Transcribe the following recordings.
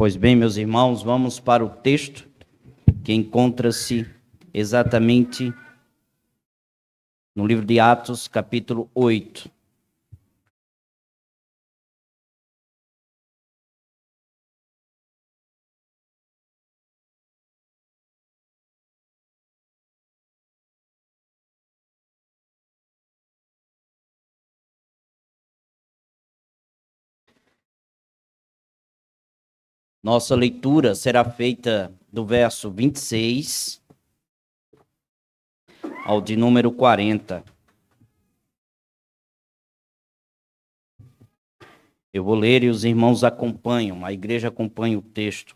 Pois bem, meus irmãos, vamos para o texto que encontra-se exatamente no livro de Atos, capítulo 8. Nossa leitura será feita do verso 26 ao de número 40. Eu vou ler e os irmãos acompanham, a igreja acompanha o texto,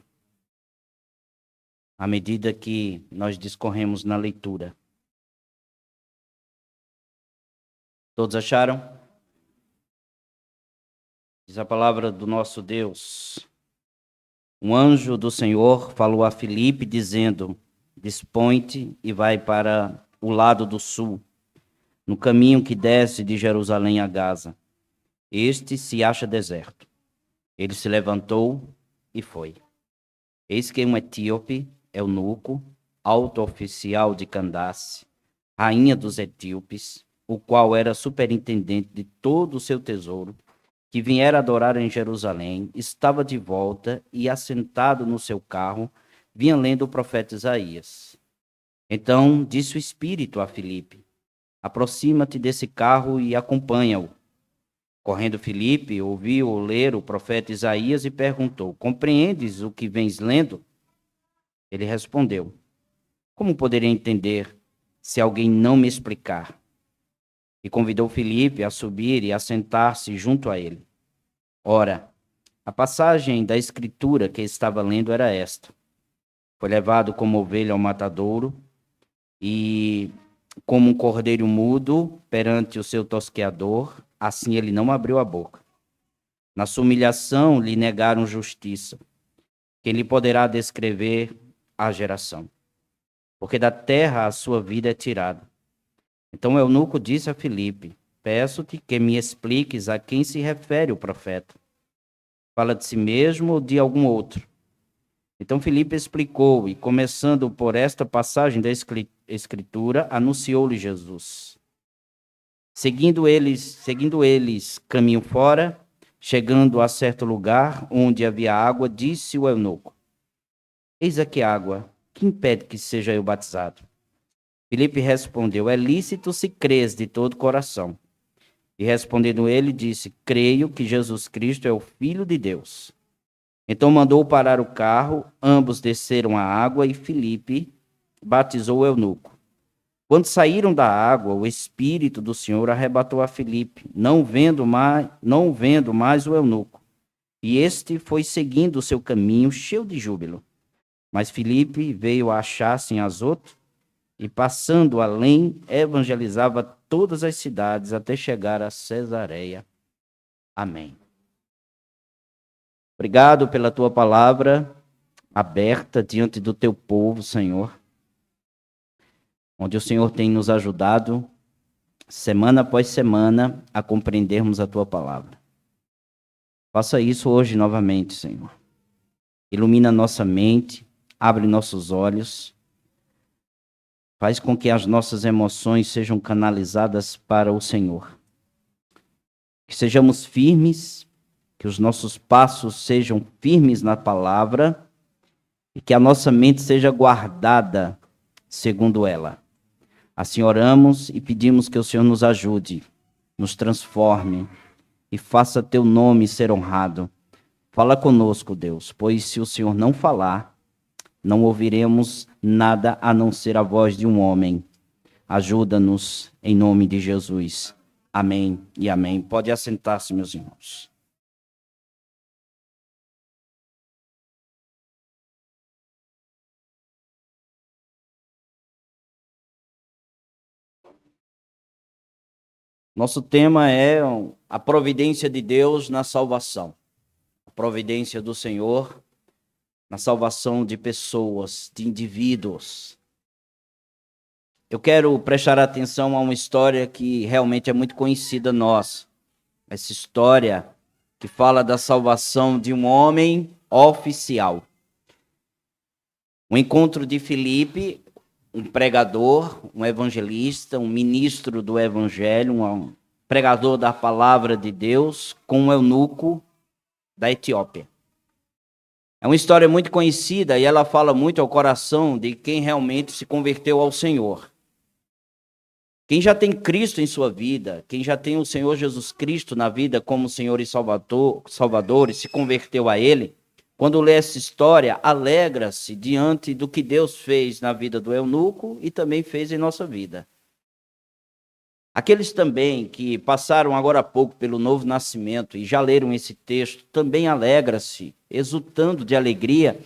à medida que nós discorremos na leitura. Todos acharam? Diz a palavra do nosso Deus. Um anjo do Senhor falou a Filipe, dizendo: Dispõe-te e vai para o lado do sul, no caminho que desce de Jerusalém a Gaza. Este se acha deserto. Ele se levantou e foi. Eis que um etíope, eunuco, alto oficial de Candace, rainha dos etíopes, o qual era superintendente de todo o seu tesouro, que viera adorar em Jerusalém, estava de volta e, assentado no seu carro, vinha lendo o profeta Isaías. Então disse o Espírito a Filipe: Aproxima-te desse carro e acompanha-o. Correndo Filipe, ouviu ler o profeta Isaías e perguntou: Compreendes o que vens lendo? Ele respondeu: Como poderia entender se alguém não me explicar? E convidou Filipe a subir e a sentar-se junto a ele. Ora, a passagem da escritura que estava lendo era esta: Foi levado como ovelha ao matadouro, e como um cordeiro mudo perante o seu tosqueador, assim ele não abriu a boca. Na sua humilhação lhe negaram justiça. Quem lhe poderá descrever a geração? Porque da terra a sua vida é tirada. Então o eunuco disse a Filipe: Peço-te que me expliques a quem se refere o profeta. Fala de si mesmo ou de algum outro? Então Filipe explicou, e começando por esta passagem da escritura, anunciou-lhe Jesus. Seguindo eles caminho fora, chegando a certo lugar onde havia água, disse o eunuco: Eis aqui água, que impede que seja eu batizado? Filipe respondeu: É lícito se crês de todo coração. E respondendo ele, disse: Creio que Jesus Cristo é o Filho de Deus. Então mandou parar o carro, ambos desceram à água e Filipe batizou o eunuco. Quando saíram da água, o Espírito do Senhor arrebatou a Filipe, não vendo mais o eunuco. E este foi seguindo o seu caminho, cheio de júbilo. Mas Filipe veio a achar-se em Azoto, e passando além, evangelizava todas as cidades até chegar a Cesareia. Amém. Obrigado pela tua palavra aberta diante do teu povo, Senhor, onde o Senhor tem nos ajudado, semana após semana, a compreendermos a tua palavra. Faça isso hoje novamente, Senhor. Ilumina nossa mente, abre nossos olhos, faz com que as nossas emoções sejam canalizadas para o Senhor. Que sejamos firmes, que os nossos passos sejam firmes na palavra e que a nossa mente seja guardada segundo ela. Assim oramos e pedimos que o Senhor nos ajude, nos transforme e faça teu nome ser honrado. Fala conosco, Deus, pois se o Senhor não falar, não ouviremos nada a não ser a voz de um homem. Ajuda-nos em nome de Jesus. Amém e amém. Pode assentar-se, meus irmãos. Nosso tema é a providência de Deus na salvação. A providência do Senhor na salvação de pessoas, de indivíduos. Eu quero prestar atenção a uma história que realmente é muito conhecida nossa. Essa história que fala da salvação de um homem oficial. O encontro de Filipe, um pregador, um evangelista, um ministro do evangelho, um pregador da palavra de Deus, com um eunuco da Etiópia. É uma história muito conhecida e ela fala muito ao coração de quem realmente se converteu ao Senhor. Quem já tem Cristo em sua vida, quem já tem o Senhor Jesus Cristo na vida como Senhor e Salvador e se converteu a Ele, quando lê essa história, alegra-se diante do que Deus fez na vida do eunuco e também fez em nossa vida. Aqueles também que passaram agora há pouco pelo novo nascimento e já leram esse texto, também alegra-se, exultando de alegria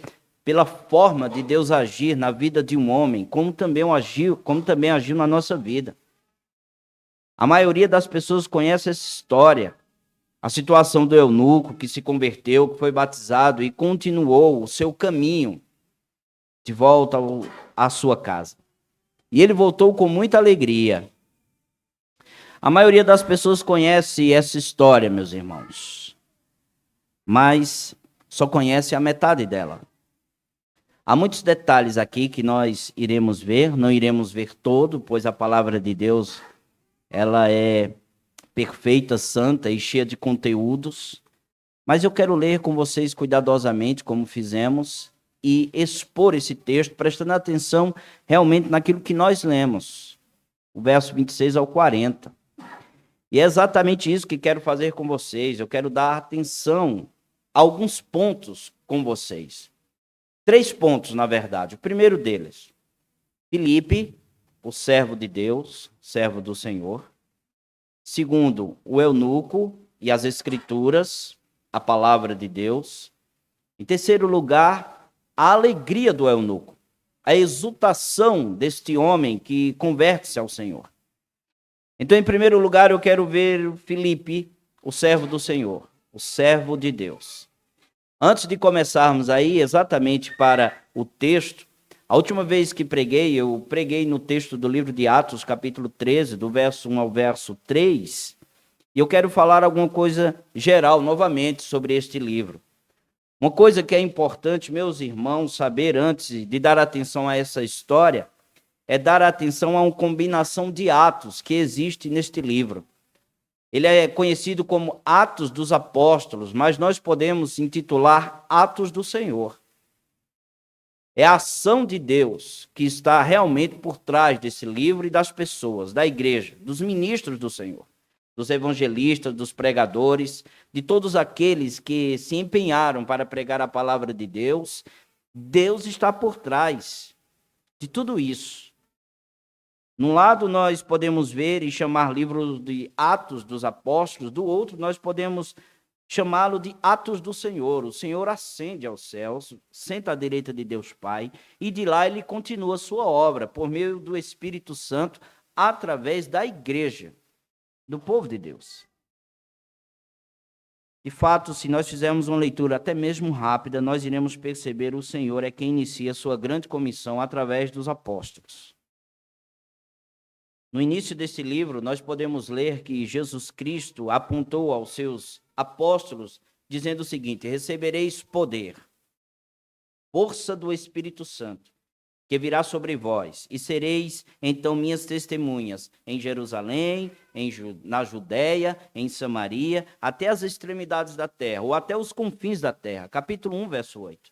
pela forma de Deus agir na vida de um homem, como também agiu na nossa vida. A maioria das pessoas conhece essa história, a situação do eunuco que se converteu, que foi batizado e continuou o seu caminho de volta à sua casa. E ele voltou com muita alegria. A maioria das pessoas conhece essa história, meus irmãos, mas só conhece a metade dela. Há muitos detalhes aqui que nós iremos ver, não iremos ver todo, pois a palavra de Deus ela é perfeita, santa e cheia de conteúdos, mas eu quero ler com vocês cuidadosamente, como fizemos, e expor esse texto, prestando atenção realmente naquilo que nós lemos, o verso 26 ao 40. E é exatamente isso que quero fazer com vocês, eu quero dar atenção a alguns pontos com vocês. 3 pontos, na verdade. O primeiro deles, Filipe, o servo de Deus, servo do Senhor. Segundo, o eunuco e as escrituras, a palavra de Deus. Em terceiro lugar, a alegria do eunuco, a exultação deste homem que converte-se ao Senhor. Então, em primeiro lugar, eu quero ver Filipe, o servo do Senhor, o servo de Deus. Antes de começarmos aí exatamente para o texto, a última vez que eu preguei no texto do livro de Atos, capítulo 13, do verso 1 ao verso 3, e eu quero falar alguma coisa geral novamente sobre este livro. Uma coisa que é importante, meus irmãos, saber antes de dar atenção a essa história, é dar atenção a uma combinação de atos que existe neste livro. Ele é conhecido como Atos dos Apóstolos, mas nós podemos intitular Atos do Senhor. É a ação de Deus que está realmente por trás desse livro e das pessoas, da igreja, dos ministros do Senhor, dos evangelistas, dos pregadores, de todos aqueles que se empenharam para pregar a palavra de Deus. Deus está por trás de tudo isso. Num lado nós podemos ver e chamar livro de Atos dos Apóstolos, do outro nós podemos chamá-lo de Atos do Senhor. O Senhor ascende aos céus, senta à direita de Deus Pai, e de lá ele continua a sua obra, por meio do Espírito Santo, através da igreja, do povo de Deus. De fato, se nós fizermos uma leitura até mesmo rápida, nós iremos perceber o Senhor é quem inicia a sua grande comissão através dos apóstolos. No início desse livro, nós podemos ler que Jesus Cristo apontou aos seus apóstolos, dizendo o seguinte: recebereis poder, força do Espírito Santo, que virá sobre vós, e sereis então minhas testemunhas em Jerusalém, na Judéia, em Samaria, até as extremidades da terra, ou até os confins da terra. Capítulo 1, verso 8.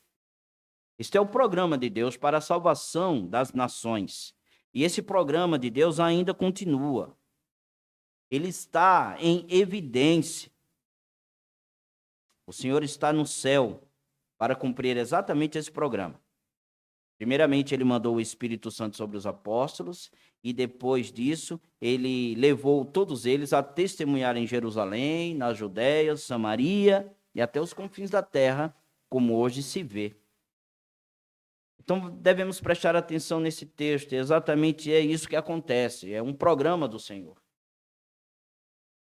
Este é o programa de Deus para a salvação das nações. E esse programa de Deus ainda continua. Ele está em evidência. O Senhor está no céu para cumprir exatamente esse programa. Primeiramente, ele mandou o Espírito Santo sobre os apóstolos, e depois disso, ele levou todos eles a testemunhar em Jerusalém, na Judéia, Samaria e até os confins da terra, como hoje se vê. Então, devemos prestar atenção nesse texto, exatamente é isso que acontece, é um programa do Senhor.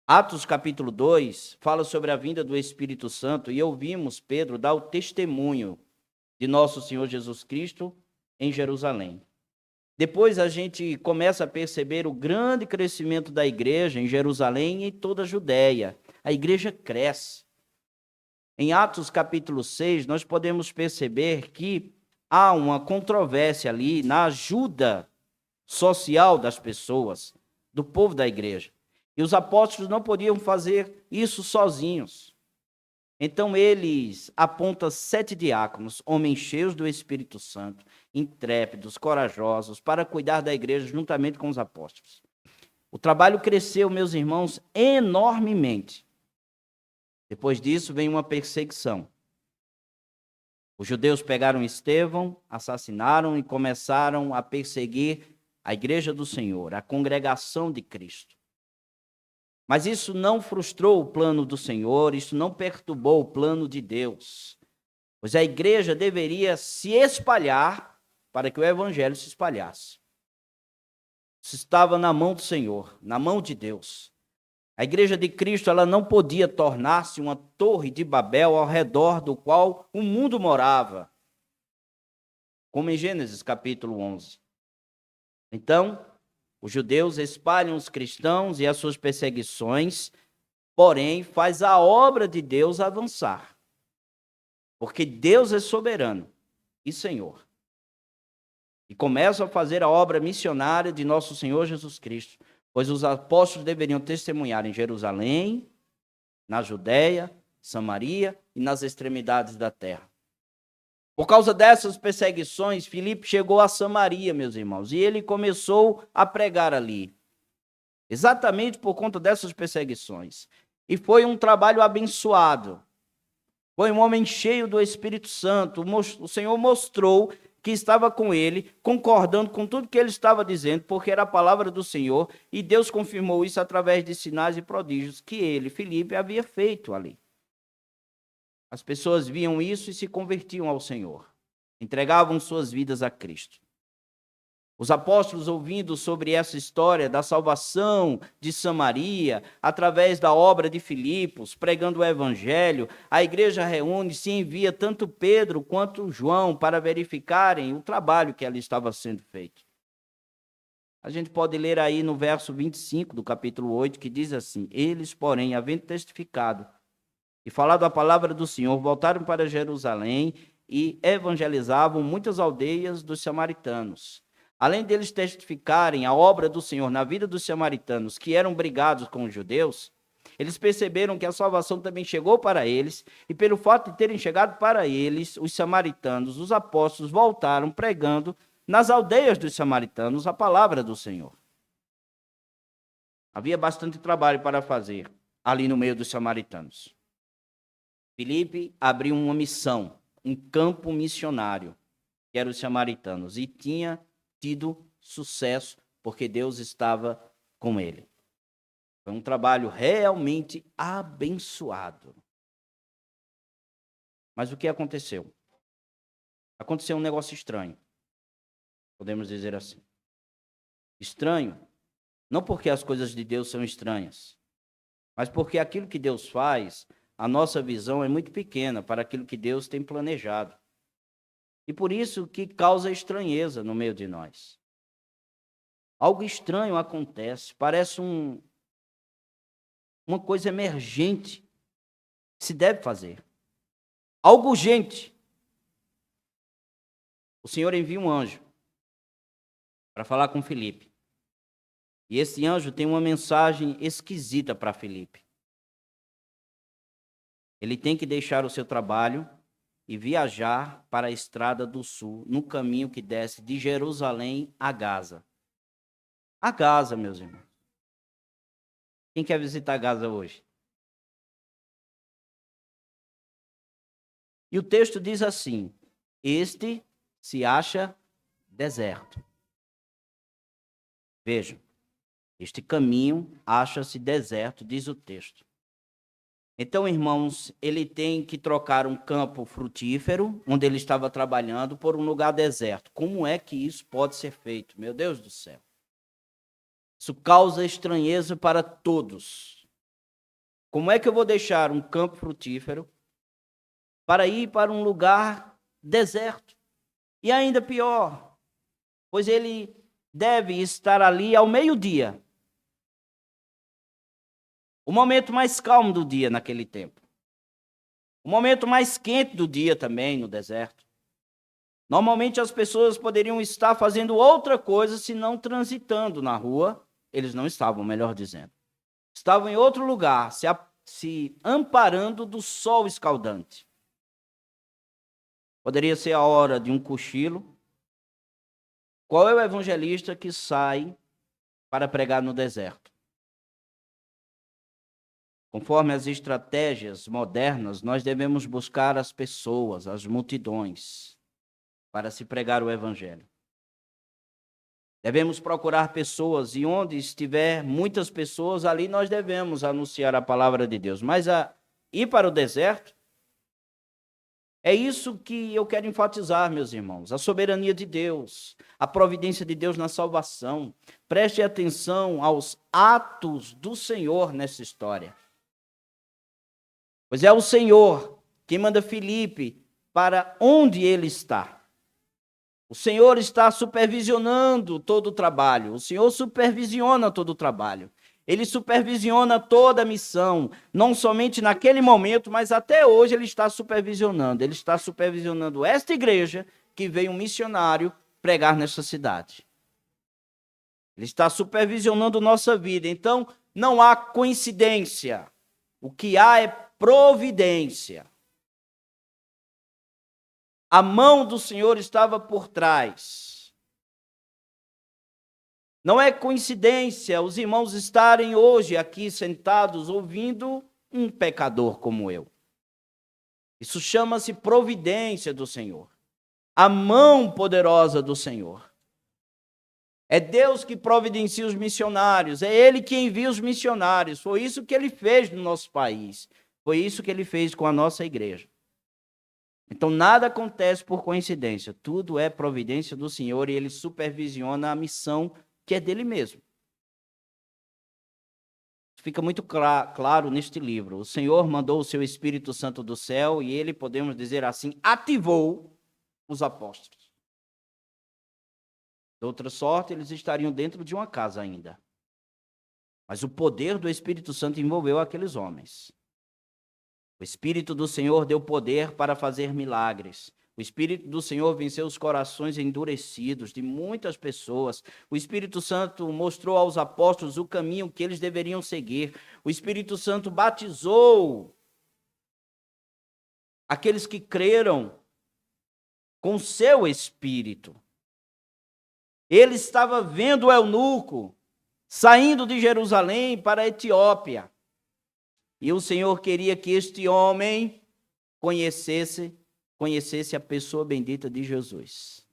Atos capítulo 2 fala sobre a vinda do Espírito Santo, e ouvimos Pedro dar o testemunho de nosso Senhor Jesus Cristo em Jerusalém. Depois a gente começa a perceber o grande crescimento da igreja em Jerusalém e em toda a Judéia. A igreja cresce. Em Atos capítulo 6, nós podemos perceber que há uma controvérsia ali na ajuda social das pessoas, do povo da igreja. E os apóstolos não podiam fazer isso sozinhos. Então eles apontam 7 diáconos, homens cheios do Espírito Santo, intrépidos, corajosos, para cuidar da igreja juntamente com os apóstolos. O trabalho cresceu, meus irmãos, enormemente. Depois disso vem uma perseguição. Os judeus pegaram Estevão, assassinaram e começaram a perseguir a igreja do Senhor, a congregação de Cristo. Mas isso não frustrou o plano do Senhor, isso não perturbou o plano de Deus. Pois a igreja deveria se espalhar para que o evangelho se espalhasse. Isso estava na mão do Senhor, na mão de Deus. A igreja de Cristo, ela não podia tornar-se uma torre de Babel ao redor do qual o mundo morava. Como em Gênesis capítulo 11. Então, os judeus espalham os cristãos e as suas perseguições, porém, faz a obra de Deus avançar. Porque Deus é soberano e Senhor. E começa a fazer a obra missionária de nosso Senhor Jesus Cristo. Pois os apóstolos deveriam testemunhar em Jerusalém, na Judéia, Samaria e nas extremidades da terra. Por causa dessas perseguições, Filipe chegou a Samaria, meus irmãos, e ele começou a pregar ali. Exatamente por conta dessas perseguições. E foi um trabalho abençoado. Foi um homem cheio do Espírito Santo. O Senhor mostrou que estava com ele, concordando com tudo que ele estava dizendo, porque era a palavra do Senhor, e Deus confirmou isso através de sinais e prodígios que ele, Filipe, havia feito ali. As pessoas viam isso e se convertiam ao Senhor, entregavam suas vidas a Cristo. Os apóstolos, ouvindo sobre essa história da salvação de Samaria, através da obra de Filipos, pregando o evangelho, a igreja reúne-se e envia tanto Pedro quanto João para verificarem o trabalho que ali estava sendo feito. A gente pode ler aí no verso 25 do capítulo 8, que diz assim: eles, porém, havendo testificado e falado a palavra do Senhor, voltaram para Jerusalém e evangelizavam muitas aldeias dos samaritanos. Além deles testificarem a obra do Senhor na vida dos samaritanos, que eram brigados com os judeus, eles perceberam que a salvação também chegou para eles, e pelo fato de terem chegado para eles, os samaritanos, os apóstolos voltaram pregando nas aldeias dos samaritanos a palavra do Senhor. Havia bastante trabalho para fazer ali no meio dos samaritanos. Filipe abriu uma missão, um campo missionário, que era os samaritanos, e tinha tido sucesso, porque Deus estava com ele. Foi um trabalho realmente abençoado. Mas o que aconteceu? Aconteceu um negócio estranho, podemos dizer assim. Estranho, não porque as coisas de Deus são estranhas, mas porque aquilo que Deus faz, a nossa visão é muito pequena para aquilo que Deus tem planejado. E por isso que causa estranheza no meio de nós. Algo estranho acontece, parece uma coisa emergente que se deve fazer. Algo urgente. O Senhor envia um anjo para falar com Filipe. E esse anjo tem uma mensagem esquisita para Filipe. Ele tem que deixar o seu trabalho e viajar para a estrada do sul, no caminho que desce de Jerusalém a Gaza. A Gaza, meus irmãos. Quem quer visitar Gaza hoje? E o texto diz assim: este se acha deserto. Vejam, este caminho acha-se deserto, diz o texto. Então, irmãos, ele tem que trocar um campo frutífero, onde ele estava trabalhando, por um lugar deserto. Como é que isso pode ser feito? Meu Deus do céu. Isso causa estranheza para todos. Como é que eu vou deixar um campo frutífero para ir para um lugar deserto? E ainda pior, pois ele deve estar ali ao meio-dia. O momento mais calmo do dia naquele tempo. O momento mais quente do dia também, no deserto. Normalmente as pessoas poderiam estar fazendo outra coisa se não transitando na rua. Eles não estavam, melhor dizendo. Estavam em outro lugar, se amparando do sol escaldante. Poderia ser a hora de um cochilo. Qual é o evangelista que sai para pregar no deserto? Conforme as estratégias modernas, nós devemos buscar as pessoas, as multidões, para se pregar o evangelho. Devemos procurar pessoas, e onde estiver muitas pessoas, ali nós devemos anunciar a palavra de Deus. Mas ir para o deserto, é isso que eu quero enfatizar, meus irmãos. A soberania de Deus, a providência de Deus na salvação. Preste atenção aos atos do Senhor nessa história. Pois é o Senhor que manda Filipe para onde ele está. O Senhor está supervisionando todo o trabalho. O Senhor supervisiona todo o trabalho. Ele supervisiona toda a missão, não somente naquele momento, mas até hoje ele está supervisionando. Ele está supervisionando esta igreja que veio um missionário pregar nessa cidade. Ele está supervisionando nossa vida. Então, não há coincidência. O que há é providência. A mão do Senhor estava por trás. Não é coincidência os irmãos estarem hoje aqui sentados ouvindo um pecador como eu. Isso chama-se providência do Senhor. A mão poderosa do Senhor. É Deus que providencia os missionários. É Ele que envia os missionários. Foi isso que Ele fez no nosso país. Foi isso que Ele fez com a nossa igreja. Então, nada acontece por coincidência. Tudo é providência do Senhor e Ele supervisiona a missão que é dele mesmo. Fica muito claro neste livro. O Senhor mandou o seu Espírito Santo do céu e Ele, podemos dizer assim, ativou os apóstolos. De outra sorte, eles estariam dentro de uma casa ainda. Mas o poder do Espírito Santo envolveu aqueles homens. O Espírito do Senhor deu poder para fazer milagres. O Espírito do Senhor venceu os corações endurecidos de muitas pessoas. O Espírito Santo mostrou aos apóstolos o caminho que eles deveriam seguir. O Espírito Santo batizou aqueles que creram com seu Espírito. Ele estava vendo o eunuco saindo de Jerusalém para a Etiópia. E o Senhor queria que este homem conhecesse a pessoa bendita de Jesus.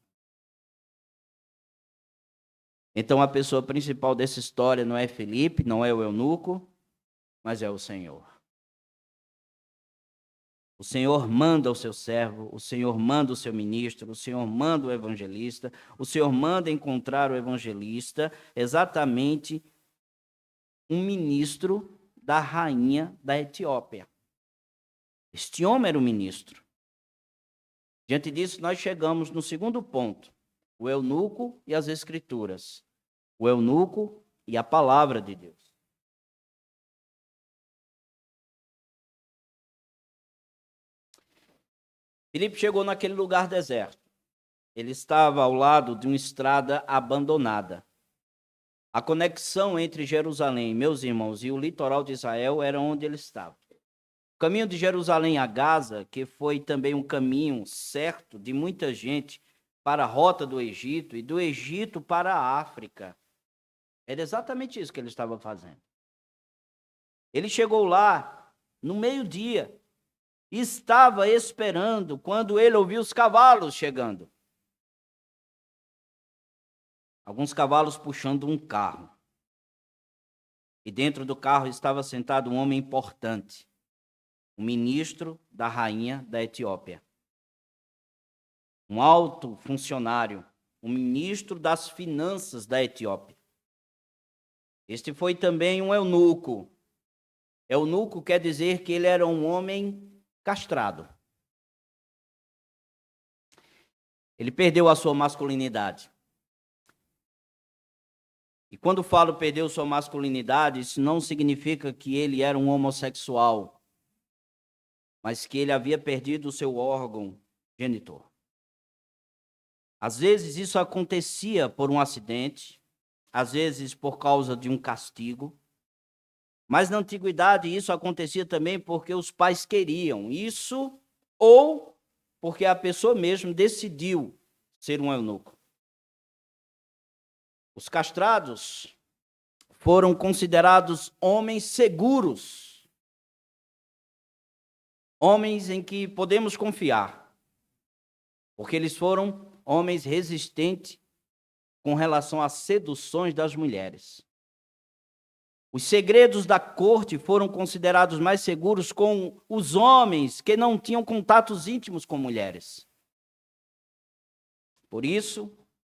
Então a pessoa principal dessa história não é Filipe, não é o eunuco, mas é o Senhor. O Senhor manda o seu servo, o Senhor manda o seu ministro, o Senhor manda o evangelista, o Senhor manda encontrar o evangelista, exatamente um ministro da rainha da Etiópia. Este homem era o ministro. Diante disso, nós chegamos no segundo ponto, o eunuco e as escrituras. O eunuco e a palavra de Deus. Filipe chegou naquele lugar deserto. Ele estava ao lado de uma estrada abandonada. A conexão entre Jerusalém, meus irmãos, e o litoral de Israel era onde ele estava. O caminho de Jerusalém a Gaza, que foi também um caminho certo de muita gente para a rota do Egito e do Egito para a África. Era exatamente isso que ele estava fazendo. Ele chegou lá no meio-dia e estava esperando quando ele ouviu os cavalos chegando. Alguns cavalos puxando um carro. E dentro do carro estava sentado um homem importante, o ministro da rainha da Etiópia. Um alto funcionário, o ministro das finanças da Etiópia. Este foi também um eunuco. Eunuco quer dizer que ele era um homem castrado. Ele perdeu a sua masculinidade. E quando falo perdeu sua masculinidade, isso não significa que ele era um homossexual. mas que ele havia perdido o seu órgão genitor. Às vezes isso acontecia por um acidente, às vezes por causa de um castigo, mas na antiguidade isso acontecia também porque os pais queriam isso ou porque a pessoa mesmo decidiu ser um eunuco. Os castrados foram considerados homens seguros, homens em que podemos confiar, porque eles foram homens resistentes com relação às seduções das mulheres. Os segredos da corte foram considerados mais seguros com os homens que não tinham contatos íntimos com mulheres. Por isso,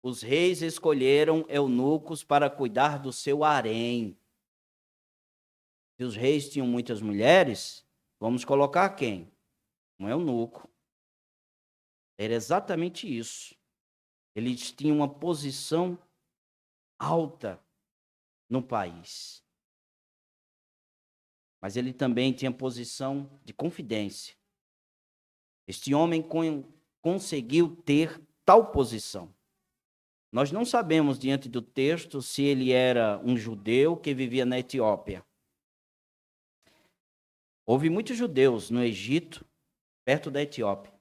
os reis escolheram eunucos para cuidar do seu harém. Se os reis tinham muitas mulheres, vamos colocar quem? Um eunuco. Era exatamente isso. Eles tinham uma posição alta no país. Mas ele também tinha posição de confidência. Este homem conseguiu ter tal posição. Nós não sabemos, diante do texto, se ele era um judeu que vivia na Etiópia. Houve muitos judeus no Egito, perto da Etiópia.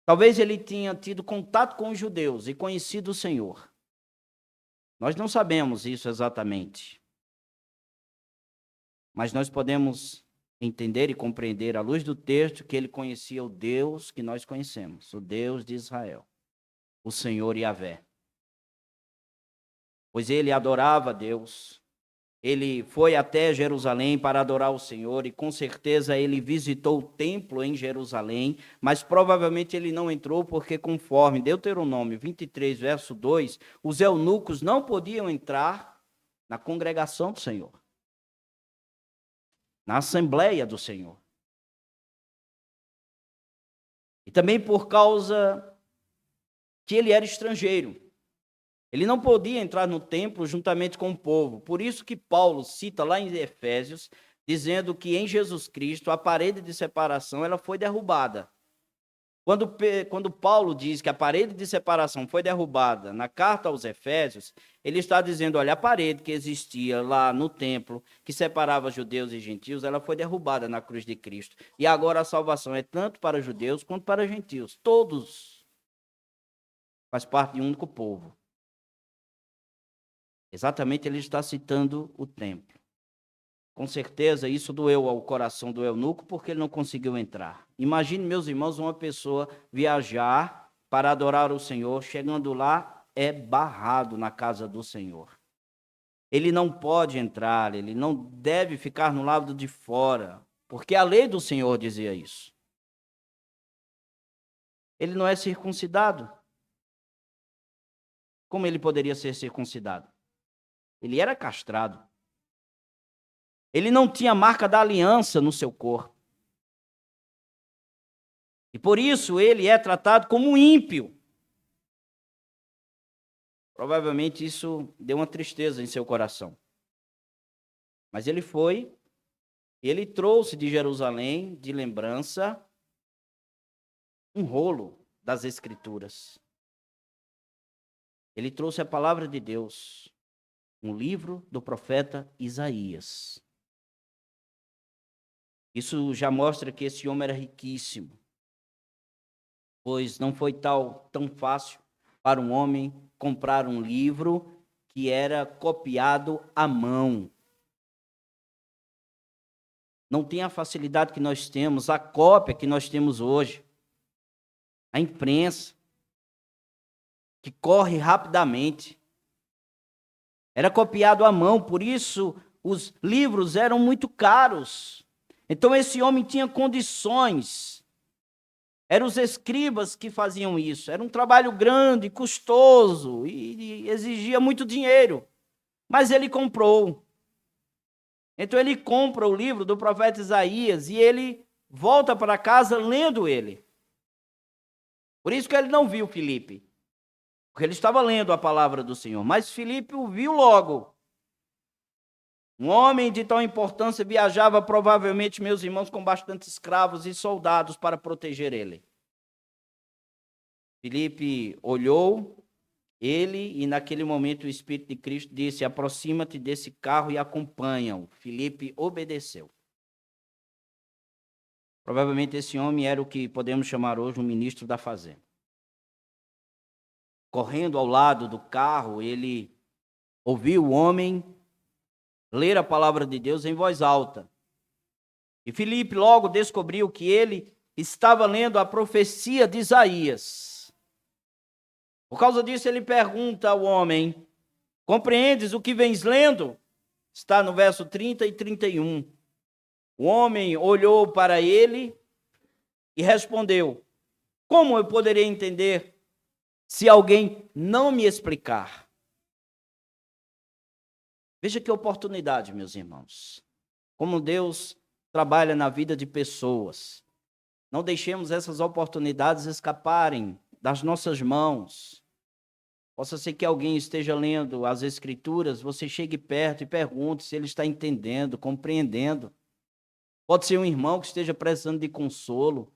Talvez ele tenha tido contato com os judeus e conhecido o Senhor. Nós não sabemos isso exatamente. Mas nós podemos entender e compreender, à luz do texto, que ele conhecia o Deus que nós conhecemos, o Deus de Israel, o Senhor Yahvé. Pois ele adorava a Deus, ele foi até Jerusalém para adorar o Senhor e com certeza ele visitou o templo em Jerusalém, mas provavelmente ele não entrou porque, conforme Deuteronômio 23, verso 2, os eunucos não podiam entrar na congregação do Senhor, na Assembleia do Senhor. E também por causa que ele era estrangeiro. Ele não podia entrar no templo juntamente com o povo. Por isso que Paulo cita lá em Efésios, dizendo que em Jesus Cristo a parede de separação ela foi derrubada. Quando Paulo diz que a parede de separação foi derrubada na carta aos Efésios, ele está dizendo, olha, a parede que existia lá no templo, que separava judeus e gentios, ela foi derrubada na cruz de Cristo. E agora a salvação é tanto para judeus quanto para gentios. Todos faz parte de um único povo. Exatamente, ele está citando o templo. Com certeza, isso doeu ao coração do eunuco, porque ele não conseguiu entrar. Imagine, meus irmãos, uma pessoa viajar para adorar o Senhor, chegando lá, é barrado na casa do Senhor. Ele não pode entrar, ele não deve ficar no lado de fora, porque a lei do Senhor dizia isso. Ele não é circuncidado. Como ele poderia ser circuncidado? Ele era castrado. Ele não tinha a marca da aliança no seu corpo. E por isso ele é tratado como ímpio. Provavelmente isso deu uma tristeza em seu coração. Mas ele foi, ele trouxe de Jerusalém, de lembrança, um rolo das Escrituras. Ele trouxe a palavra de Deus, um livro do profeta Isaías. Isso já mostra que esse homem era riquíssimo, pois não foi tão fácil para um homem comprar um livro que era copiado à mão. Não tem a facilidade que nós temos, a cópia que nós temos hoje. A imprensa, que corre rapidamente. Era copiado à mão, por isso os livros eram muito caros. Então esse homem tinha condições. Eram os escribas que faziam isso. Era um trabalho grande, custoso e exigia muito dinheiro. Mas ele comprou. Então ele compra o livro do profeta Isaías e ele volta para casa lendo ele. Por isso que ele não viu Filipe. Porque ele estava lendo a palavra do Senhor. Mas Filipe o viu logo. Um homem de tal importância viajava provavelmente, meus irmãos, com bastante escravos e soldados para proteger ele. Filipe olhou ele e naquele momento o Espírito de Cristo disse: aproxima-te desse carro e acompanha-o. Filipe obedeceu. Provavelmente esse homem era o que podemos chamar hoje um ministro da fazenda. Correndo ao lado do carro, ele ouviu o homem ler a palavra de Deus em voz alta. E Filipe logo descobriu que ele estava lendo a profecia de Isaías. Por causa disso, ele pergunta ao homem: compreendes o que vens lendo? Está no verso 30 e 31. O homem olhou para ele e respondeu: como eu poderei entender se alguém não me explicar? Veja que oportunidade, meus irmãos. Como Deus trabalha na vida de pessoas. Não deixemos essas oportunidades escaparem das nossas mãos. Possa ser que alguém esteja lendo as Escrituras, você chegue perto e pergunte se ele está entendendo, compreendendo. Pode ser um irmão que esteja precisando de consolo.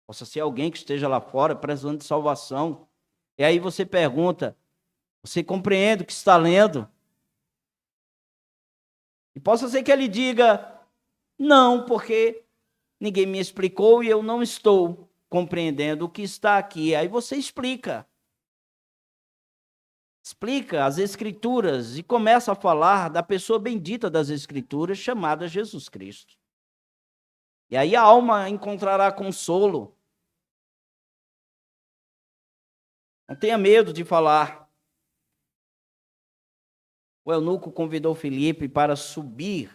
Possa ser alguém que esteja lá fora precisando de salvação. E aí você pergunta: você compreende o que está lendo? E possa ser que ele diga: não, porque ninguém me explicou e eu não estou compreendendo o que está aqui. Aí você explica. Explica as Escrituras e começa a falar da pessoa bendita das Escrituras, chamada Jesus Cristo. E aí a alma encontrará consolo. Não tenha medo de falar. O eunuco convidou Filipe para subir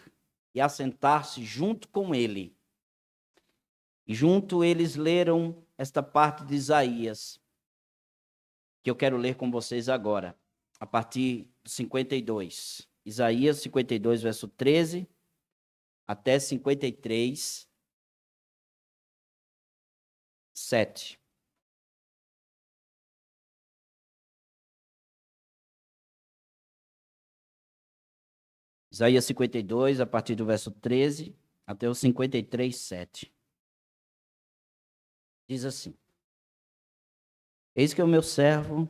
e assentar-se junto com ele. E junto eles leram esta parte de Isaías, que eu quero ler com vocês agora, a partir do 52. Isaías 52, verso 13, até 53, 7. Isaías 52, a partir do verso 13, até o 53, 7. Diz assim: eis que o meu servo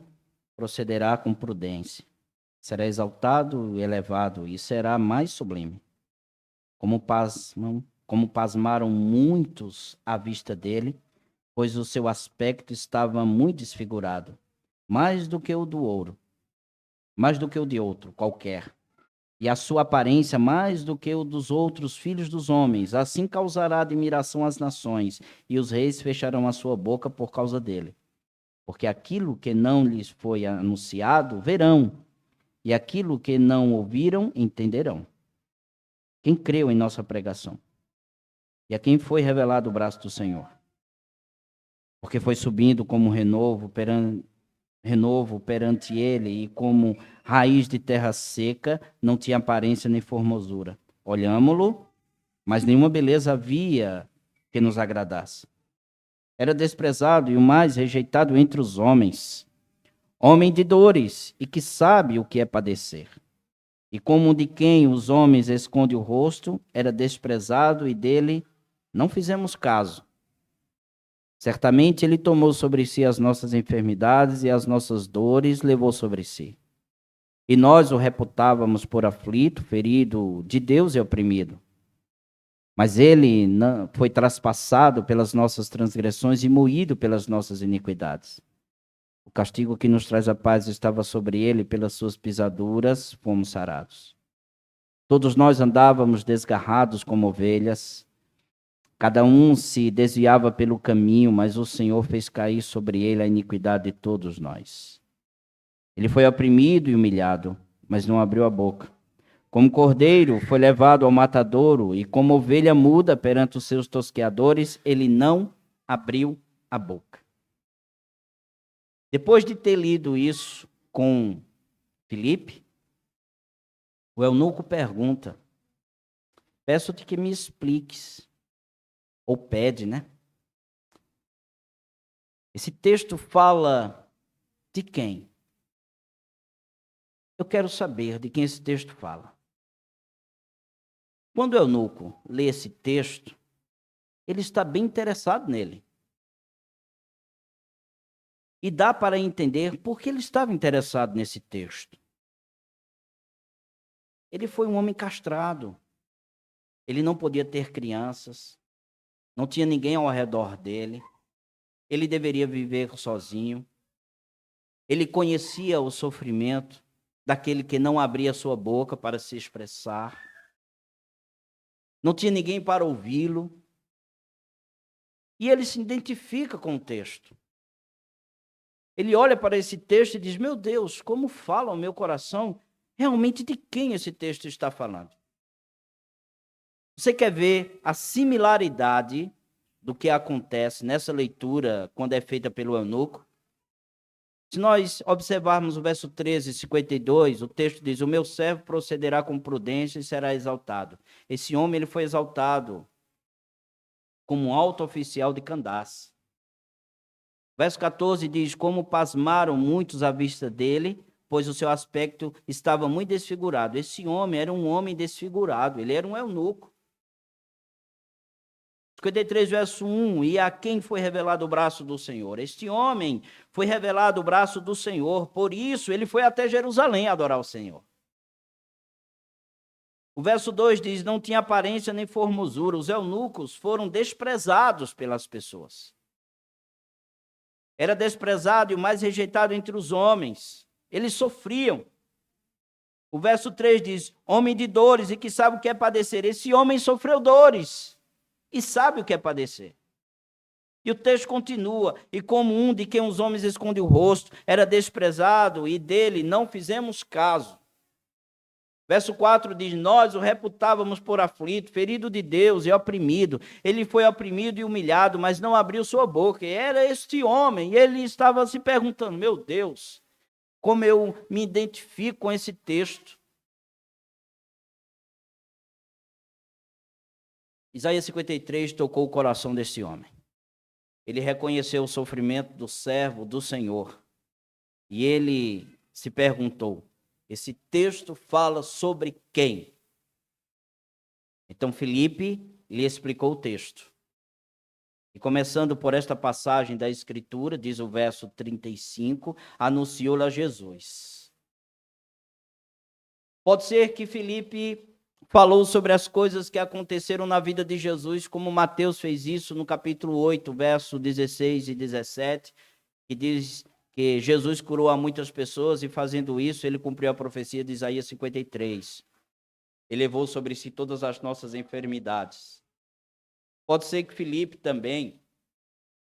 procederá com prudência, será exaltado e elevado, e será mais sublime. Como pasmaram muitos à vista dele, pois o seu aspecto estava muito desfigurado, mais do que o do ouro, mais do que o de outro qualquer, e a sua aparência mais do que o dos outros filhos dos homens. Assim causará admiração às nações, e os reis fecharão a sua boca por causa dele. Porque aquilo que não lhes foi anunciado, verão, e aquilo que não ouviram, entenderão. Quem creu em nossa pregação? E a quem foi revelado o braço do Senhor? Porque foi subindo como renovo perante ele, e como raiz de terra seca, não tinha aparência nem formosura. Olhámo-lo, mas nenhuma beleza havia que nos agradasse. Era desprezado e o mais rejeitado entre os homens, homem de dores e que sabe o que é padecer. E como de quem os homens escondem o rosto, era desprezado e dele não fizemos caso. Certamente ele tomou sobre si as nossas enfermidades e as nossas dores levou sobre si. E nós o reputávamos por aflito, ferido de Deus e oprimido. Mas ele não foi traspassado pelas nossas transgressões e moído pelas nossas iniquidades. O castigo que nos traz a paz estava sobre ele, pelas suas pisaduras fomos sarados. Todos nós andávamos desgarrados como ovelhas, cada um se desviava pelo caminho, mas o Senhor fez cair sobre ele a iniquidade de todos nós. Ele foi oprimido e humilhado, mas não abriu a boca. Como cordeiro foi levado ao matadouro, e como ovelha muda perante os seus tosqueadores, ele não abriu a boca. Depois de ter lido isso com Filipe, o eunuco pergunta: peço-te que me expliques, ou pede, né? Esse texto fala de quem? Eu quero saber de quem esse texto fala. Quando o eunuco lê esse texto, ele está bem interessado nele. E dá para entender por que ele estava interessado nesse texto. Ele foi um homem castrado. Ele não podia ter crianças. Não tinha ninguém ao redor dele. Ele deveria viver sozinho. Ele conhecia o sofrimento daquele que não abria sua boca para se expressar. Não tinha ninguém para ouvi-lo. E ele se identifica com o texto. Ele olha para esse texto e diz: meu Deus, como fala o meu coração realmente de quem esse texto está falando. Você quer ver a similaridade do que acontece nessa leitura quando é feita pelo eunuco? Se nós observarmos o verso 13, 52, o texto diz: o meu servo procederá com prudência e será exaltado. Esse homem ele foi exaltado como um alto oficial de Candace. Verso 14 diz: como pasmaram muitos à vista dele, pois o seu aspecto estava muito desfigurado. Esse homem era um homem desfigurado, ele era um eunuco. 53, verso 1, e a quem foi revelado o braço do Senhor? Este homem foi revelado o braço do Senhor, por isso ele foi até Jerusalém adorar o Senhor. O verso 2 diz: não tinha aparência nem formosura, os eunucos foram desprezados pelas pessoas. Era desprezado e o mais rejeitado entre os homens, eles sofriam. O verso 3 diz: homem de dores e que sabe o que é padecer. Esse homem sofreu dores e sabe o que é padecer. E o texto continua: e como um de quem os homens escondem o rosto, era desprezado e dele não fizemos caso. Verso 4 diz: nós o reputávamos por aflito, ferido de Deus e oprimido. Ele foi oprimido e humilhado, mas não abriu sua boca. E era este homem, e ele estava se perguntando: meu Deus, como eu me identifico com esse texto. Isaías 53 tocou o coração desse homem. Ele reconheceu o sofrimento do servo do Senhor. E ele se perguntou: esse texto fala sobre quem? Então Filipe lhe explicou o texto. E começando por esta passagem da Escritura, diz o verso 35, anunciou-lhe a Jesus. Pode ser que Filipe falou sobre as coisas que aconteceram na vida de Jesus, como Mateus fez isso no capítulo 8, verso 16 e 17, que diz que Jesus curou a muitas pessoas e fazendo isso ele cumpriu a profecia de Isaías 53. Ele levou sobre si todas as nossas enfermidades. Pode ser que Filipe também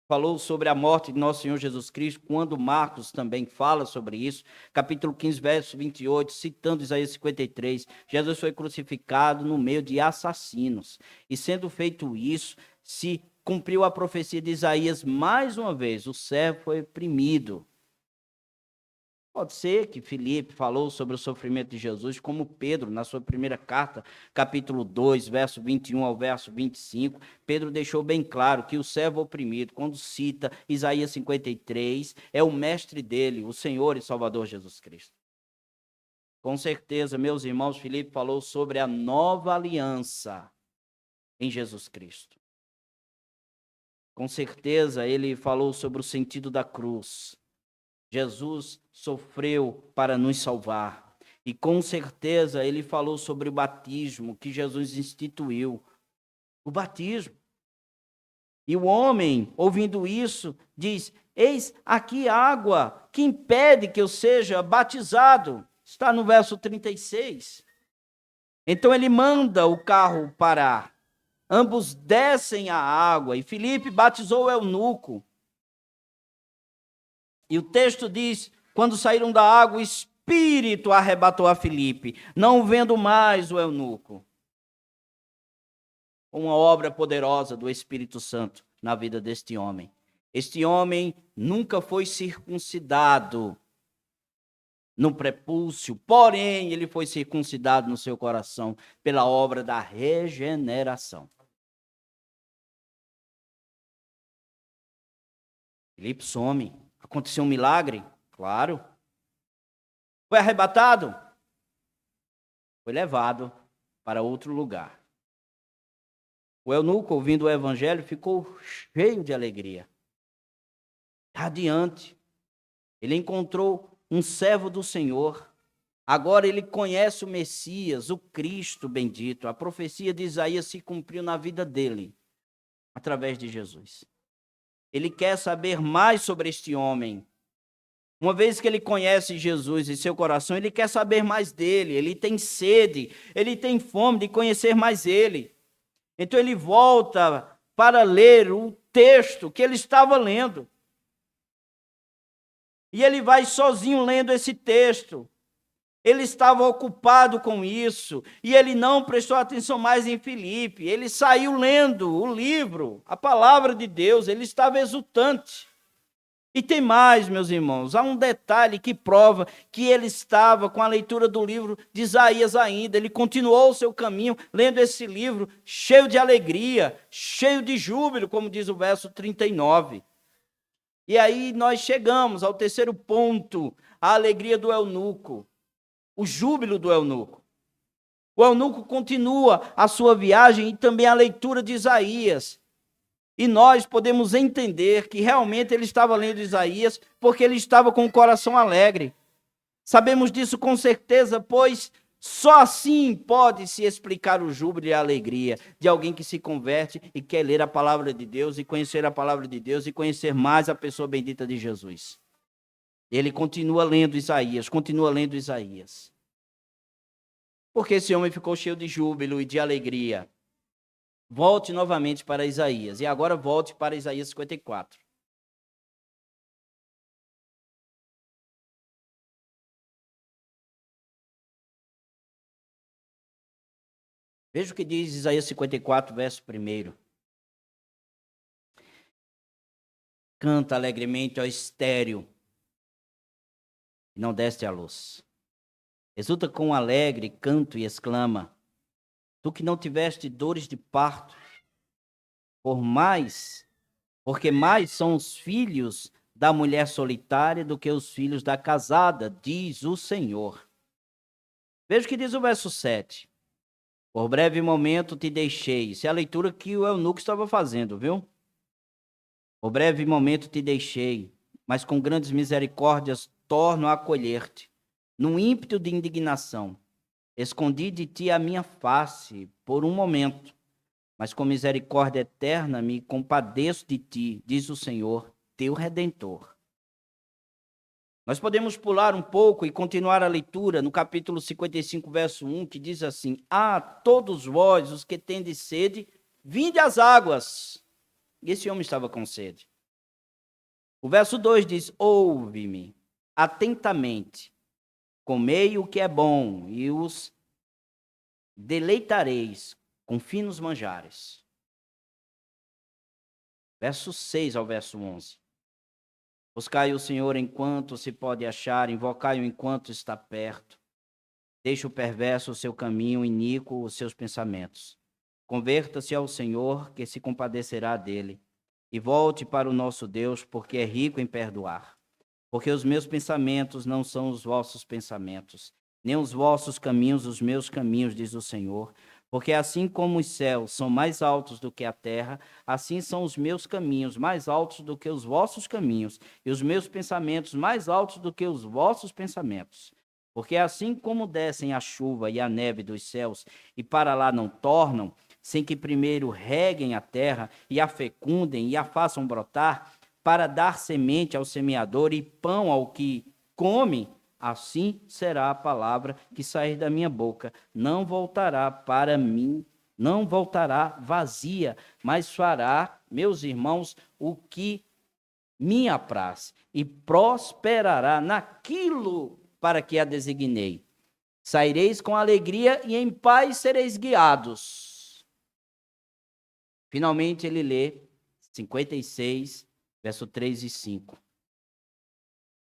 falou sobre a morte de nosso Senhor Jesus Cristo, quando Marcos também fala sobre isso, capítulo 15, verso 28, citando Isaías 53, Jesus foi crucificado no meio de assassinos, e sendo feito isso, se cumpriu a profecia de Isaías mais uma vez, o servo foi oprimido. Pode ser que Filipe falou sobre o sofrimento de Jesus, como Pedro, na sua primeira carta, capítulo 2, verso 21 ao verso 25, Pedro deixou bem claro que o servo oprimido, quando cita Isaías 53, é o mestre dele, o Senhor e Salvador Jesus Cristo. Com certeza, meus irmãos, Filipe falou sobre a nova aliança em Jesus Cristo. Com certeza, ele falou sobre o sentido da cruz. Jesus sofreu para nos salvar. E com certeza ele falou sobre o batismo que Jesus instituiu. O batismo. E o homem, ouvindo isso, diz: eis aqui água que impede que eu seja batizado. Está no verso 36. Então ele manda o carro parar. Ambos descem à água e Filipe batizou o eunuco. E o texto diz: quando saíram da água, o Espírito arrebatou a Filipe, não vendo mais o eunuco. Uma obra poderosa do Espírito Santo na vida deste homem. Este homem nunca foi circuncidado no prepúcio, porém ele foi circuncidado no seu coração pela obra da regeneração. Filipe some. Aconteceu um milagre? Claro. Foi arrebatado? Foi levado para outro lugar. O eunuco, ouvindo o evangelho, ficou cheio de alegria, radiante. Ele encontrou um servo do Senhor. Agora ele conhece o Messias, o Cristo bendito. A profecia de Isaías se cumpriu na vida dele, através de Jesus. Ele quer saber mais sobre este homem. Uma vez que ele conhece Jesus em seu coração, ele quer saber mais dele. Ele tem sede, ele tem fome de conhecer mais ele. Então ele volta para ler o texto que ele estava lendo. E ele vai sozinho lendo esse texto. Ele estava ocupado com isso, e ele não prestou atenção mais em Filipe. Ele saiu lendo o livro, a palavra de Deus, ele estava exultante. E tem mais, meus irmãos, há um detalhe que prova que ele estava com a leitura do livro de Isaías ainda. Ele continuou o seu caminho, lendo esse livro, cheio de alegria, cheio de júbilo, como diz o verso 39. E aí nós chegamos ao terceiro ponto, a alegria do eunuco. O júbilo do eunuco. O eunuco continua a sua viagem e também a leitura de Isaías. E nós podemos entender que realmente ele estava lendo Isaías porque ele estava com o coração alegre. Sabemos disso com certeza, pois só assim pode se explicar o júbilo e a alegria de alguém que se converte e quer ler a palavra de Deus e conhecer a palavra de Deus e conhecer mais a pessoa bendita de Jesus. Ele continua lendo Isaías, Porque esse homem ficou cheio de júbilo e de alegria. Volte novamente para Isaías. E agora volte para Isaías 54. Veja o que diz Isaías 54, verso 1. Canta alegremente, ó estéril, e não deste a luz. Exulta com alegre canto e exclama: tu que não tiveste dores de parto, porque mais são os filhos da mulher solitária do que os filhos da casada, diz o Senhor. Veja o que diz o verso 7. Por breve momento te deixei. Isso é a leitura que o eunuco estava fazendo, viu? Por breve momento te deixei, mas com grandes misericórdias torno a acolher-te. Num ímpeto de indignação, escondi de ti a minha face por um momento, mas com misericórdia eterna me compadeço de ti, diz o Senhor, teu Redentor. Nós podemos pular um pouco e continuar a leitura no capítulo 55, verso 1, que diz assim: a todos vós, os que tendes sede, vinde às águas. E esse homem estava com sede. O verso 2 diz: ouve-me atentamente, comei o que é bom, e os deleitareis com finos manjares. Verso 6 ao verso 11. Buscai o Senhor enquanto se pode achar, invocai-o enquanto está perto. Deixe o perverso o seu caminho, iníquo os seus pensamentos. Converta-se ao Senhor, que se compadecerá dele, e volte para o nosso Deus, porque é rico em perdoar. Porque os meus pensamentos não são os vossos pensamentos, nem os vossos caminhos os meus caminhos, diz o Senhor. Porque assim como os céus são mais altos do que a terra, assim são os meus caminhos mais altos do que os vossos caminhos, e os meus pensamentos mais altos do que os vossos pensamentos. Porque assim como descem a chuva e a neve dos céus, e para lá não tornam, sem que primeiro reguem a terra, e a fecundem, e a façam brotar, para dar semente ao semeador e pão ao que come, assim será a palavra que sair da minha boca. Não voltará para mim, não voltará vazia, mas fará, meus irmãos, o que me apraz, e prosperará naquilo para que a designei. Saireis com alegria e em paz sereis guiados. Finalmente ele lê 56, verso 3 e 5.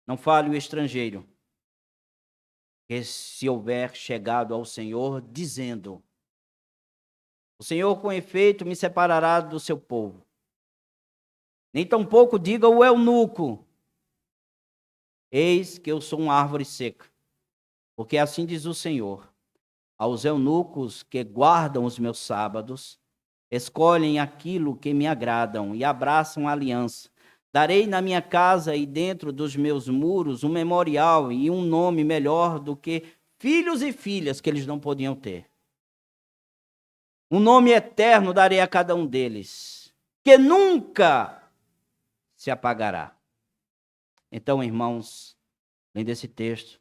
Não fale o estrangeiro, que se houver chegado ao Senhor, dizendo: o Senhor com efeito me separará do seu povo. Nem tampouco diga o eunuco: eis que eu sou uma árvore seca. Porque assim diz o Senhor: aos eunucos que guardam os meus sábados, escolhem aquilo que me agradam e abraçam a aliança. Darei na minha casa e dentro dos meus muros um memorial e um nome melhor do que filhos e filhas que eles não podiam ter. Um nome eterno darei a cada um deles, que nunca se apagará. Então, irmãos, além desse texto,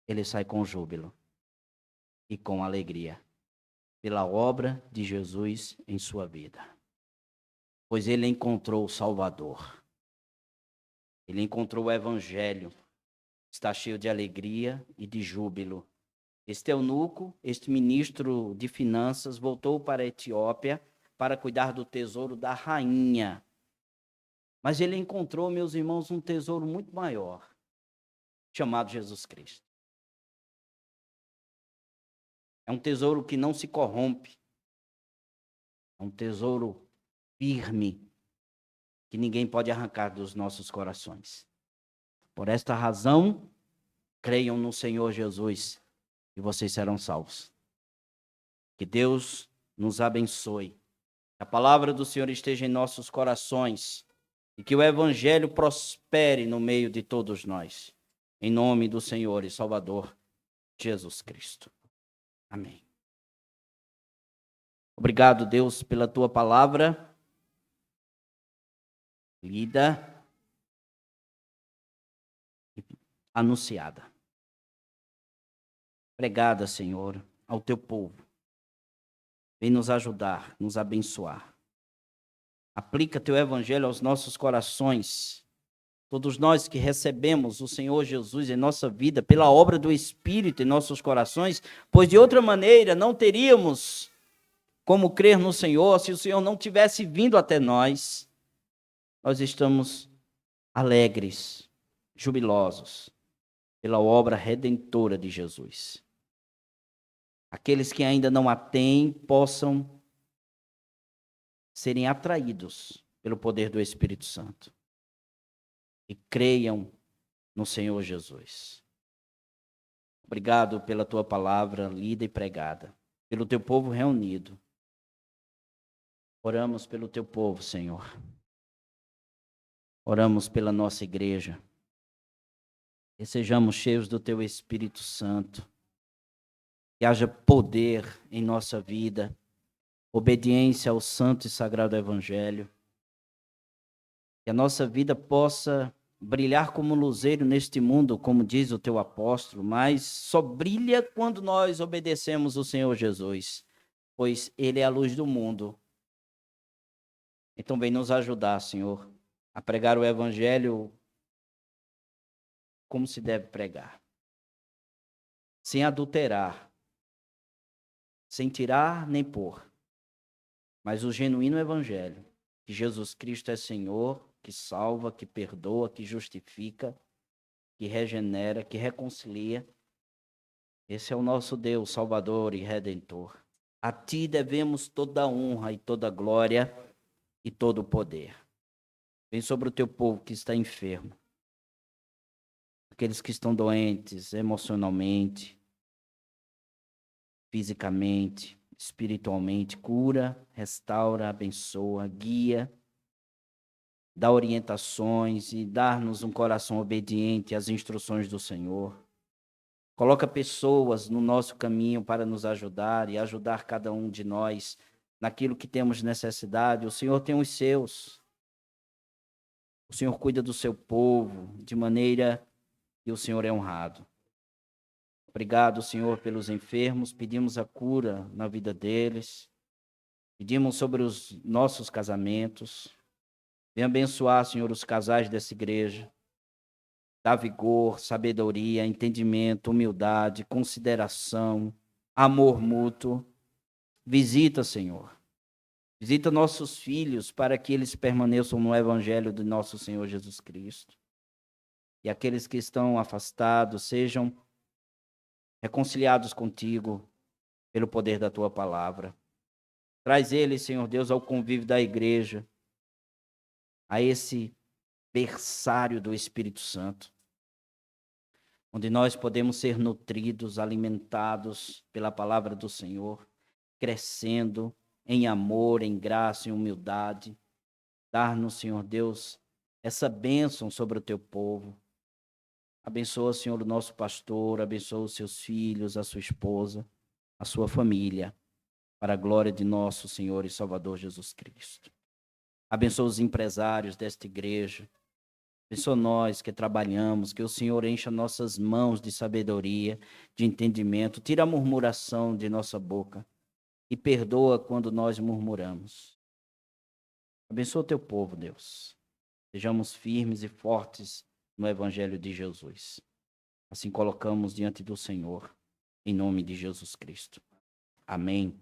ele sai com júbilo e com alegria pela obra de Jesus em sua vida. Pois ele encontrou o Salvador. Ele encontrou o Evangelho. Está cheio de alegria e de júbilo. Este eunuco, este ministro de finanças, voltou para a Etiópia para cuidar do tesouro da rainha. Mas ele encontrou, meus irmãos, um tesouro muito maior, chamado Jesus Cristo. É um tesouro que não se corrompe. É um tesouro firme, que ninguém pode arrancar dos nossos corações. Por esta razão, creiam no Senhor Jesus e vocês serão salvos. Que Deus nos abençoe. Que a palavra do Senhor esteja em nossos corações e que o Evangelho prospere no meio de todos nós. Em nome do Senhor e Salvador Jesus Cristo. Amém. Obrigado, Deus, pela tua palavra lida e anunciada. Pregada, Senhor, ao teu povo. Vem nos ajudar, nos abençoar. Aplica teu evangelho aos nossos corações. Todos nós que recebemos o Senhor Jesus em nossa vida pela obra do Espírito em nossos corações, pois de outra maneira não teríamos como crer no Senhor se o Senhor não tivesse vindo até nós. Nós estamos alegres, jubilosos pela obra redentora de Jesus. Aqueles que ainda não a têm possam serem atraídos pelo poder do Espírito Santo e creiam no Senhor Jesus. Obrigado pela tua palavra lida e pregada, pelo teu povo reunido. Oramos pelo teu povo, Senhor. Oramos pela nossa igreja. Que sejamos cheios do teu Espírito Santo. Que haja poder em nossa vida, obediência ao santo e sagrado Evangelho. Que a nossa vida possa brilhar como luzeiro neste mundo, como diz o teu apóstolo, mas só brilha quando nós obedecemos o Senhor Jesus, pois ele é a luz do mundo. Então vem nos ajudar, Senhor, a pregar o Evangelho como se deve pregar, sem adulterar, sem tirar nem pôr, mas o genuíno Evangelho, que Jesus Cristo é Senhor, que salva, que perdoa, que justifica, que regenera, que reconcilia. Esse é o nosso Deus, Salvador e Redentor. A ti devemos toda a honra e toda a glória e todo o poder. Vem sobre o teu povo que está enfermo, aqueles que estão doentes emocionalmente, fisicamente, espiritualmente, cura, restaura, abençoa, guia, dá orientações e dá-nos um coração obediente às instruções do Senhor. Coloca pessoas no nosso caminho para nos ajudar e ajudar cada um de nós naquilo que temos necessidade. O Senhor tem os seus. O Senhor cuida do seu povo de maneira que o Senhor é honrado. Obrigado, Senhor, pelos enfermos. Pedimos a cura na vida deles. Pedimos sobre os nossos casamentos. Venha abençoar, Senhor, os casais dessa igreja. Dá vigor, sabedoria, entendimento, humildade, consideração, amor mútuo. Visita, Senhor. Visita nossos filhos para que eles permaneçam no evangelho do nosso Senhor Jesus Cristo. E aqueles que estão afastados sejam reconciliados contigo pelo poder da tua palavra. Traz eles, Senhor Deus, ao convívio da igreja, a esse berçário do Espírito Santo, onde nós podemos ser nutridos, alimentados pela palavra do Senhor, crescendo em amor, em graça, em humildade. Dar-nos, Senhor Deus, essa bênção sobre o teu povo. Abençoa, Senhor, o nosso pastor, abençoa os seus filhos, a sua esposa, a sua família, para a glória de nosso Senhor e Salvador Jesus Cristo. Abençoa os empresários desta igreja. Abençoa nós que trabalhamos, que o Senhor encha nossas mãos de sabedoria, de entendimento, tira a murmuração de nossa boca e perdoa quando nós murmuramos. Abençoa o teu povo, Deus. Sejamos firmes e fortes no Evangelho de Jesus. Assim colocamos diante do Senhor, em nome de Jesus Cristo. Amém.